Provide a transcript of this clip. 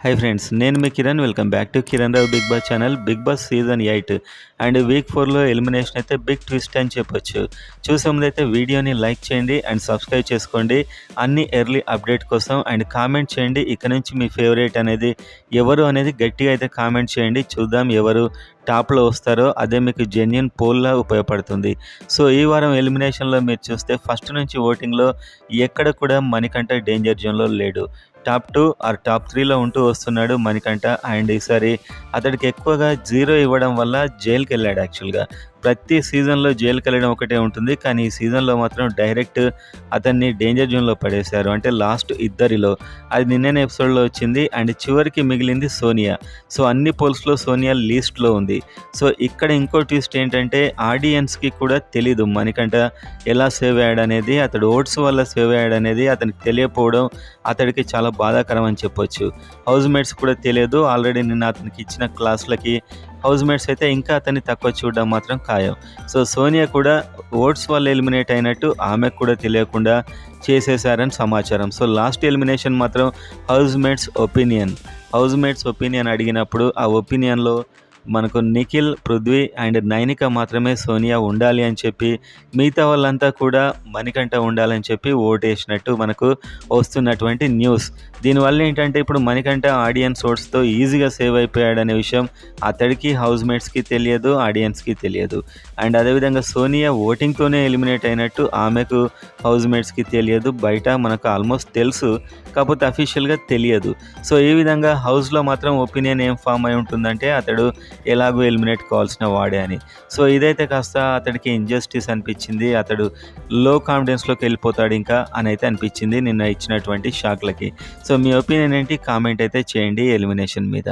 Hi friends, నేను మీ Kiran. Welcome back to Kiran Rao big boss channel. Big boss season 8 and week 4లో elimination అయితే big twist అని చెప్పొచ్చు. చూసే ముందైతే వీడియోని లైక్ చేయండి అండ్ సబ్స్క్రైబ్ చేసుకోండి అన్ని ఎర్లీ అప్డేట్ కోసం. అండ్ కామెంట్ చేయండి ఇక నుంచి మీ ఫేవరెట్ అనేది ఎవరు అనేది గట్టిగా అయితే కామెంట్ చేయండి. చూద్దాం ఎవరు టాప్లో వస్తారో, అదే మీకు జెన్యున్ పోల్లా ఉపయోగపడుతుంది. సో ఈ వారం ఎలిమినేషన్లో మీరు చూస్తే ఫస్ట్ నుంచి ఓటింగ్లో ఎక్కడ కూడా మణికంఠ డేంజర్ జోన్లో లేడు. టాప్ 2 ఆర్ టాప్ 3లో ఉంటూ వస్తున్నాడు మణికంఠ. అండ్ ఈసారి అతడికి ఎక్కువగా 0 ఇవ్వడం వల్ల జైలుకి వెళ్ళాడు. యాక్చువల్గా ప్రతి సీజన్లో జైలుకి వెళ్ళడం ఒకటే ఉంటుంది, కానీ ఈ సీజన్లో మాత్రం డైరెక్ట్ అతన్ని డేంజర్ జోన్లో పడేశారు. అంటే లాస్ట్ ఇద్దరిలో అది నిన్ననే ఎపిసోడ్లో వచ్చింది. అండ్ చివరికి మిగిలింది సోనియా. సో అన్ని పోల్స్లో సోనియా లీస్ట్లో ఉంది. సో ఇక్కడ ఇంకో ట్విస్ట్ ఏంటంటే ఆడియన్స్కి కూడా తెలీదు మణికంఠ ఎలా సేవ్ అయ్యాడనేది, అతడు ఓట్స్ వల్ల సేవ్ అయ్యాడనేది అతనికి తెలియకపోవడం అతడికి చాలా బాధాకరం అని చెప్పొచ్చు. హౌస్ మేట్స్ కూడా తెలియదు. ఆల్రెడీ నిన్న అతనికి ఇచ్చిన క్లాసులకి హౌస్ మేట్స్ అయితే ఇంకా అతన్ని తక్కువ చూడడం మాత్రం ఖాయం. సో సోనియా కూడా ఓట్స్ వల్ల ఎలిమినేట్ అయినట్టు ఆమెకు కూడా తెలియకుండా చేసేశారని సమాచారం. సో లాస్ట్ ఎలిమినేషన్ మాత్రం హౌస్ మేట్స్ ఒపీనియన్ అడిగినప్పుడు ఆ ఒపీనియన్లో మనకు నిఖిల్, పృథ్వీ అండ్ నైనిక మాత్రమే సోనియా ఉండాలి అని చెప్పి, మిగతా వాళ్ళంతా కూడా మణికంఠ ఉండాలని చెప్పి ఓటేసినట్టు మనకు వస్తున్నటువంటి న్యూస్. దీనివల్ల ఏంటంటే ఇప్పుడు మణికంఠ ఆడియన్స్ ఓట్స్తో ఈజీగా సేవ్ అయిపోయాడనే విషయం అతడికి, హౌస్ మేట్స్కి తెలియదు, ఆడియన్స్కి తెలియదు. అండ్ అదేవిధంగా సోనియా ఓటింగ్తోనే ఎలిమినేట్ అయినట్టు ఆమెకు, హౌస్ మేట్స్కి తెలియదు. బయట మనకు ఆల్మోస్ట్ తెలుసు, కాకపోతే అఫీషియల్గా తెలియదు. సో ఈ విధంగా హౌస్లో మాత్రం ఒపీనియన్ ఏం ఫామ్ అయి ఉంటుందంటే అతడు ఎలాగో ఎలిమినేట్ కావాల్సిన వాడే అని. సో ఇదైతే కాస్త అతడికి ఇంజస్టిస్ అనిపించింది. అతడు లో కాన్ఫిడెన్స్లోకి వెళ్ళిపోతాడు ఇంకా అని అయితే అనిపించింది నిన్న ఇచ్చినటువంటి షాక్లకి. సో మీ ఒపీనియన్ ఏంటి? కామెంట్ అయితే చేయండి ఎలిమినేషన్ మీద.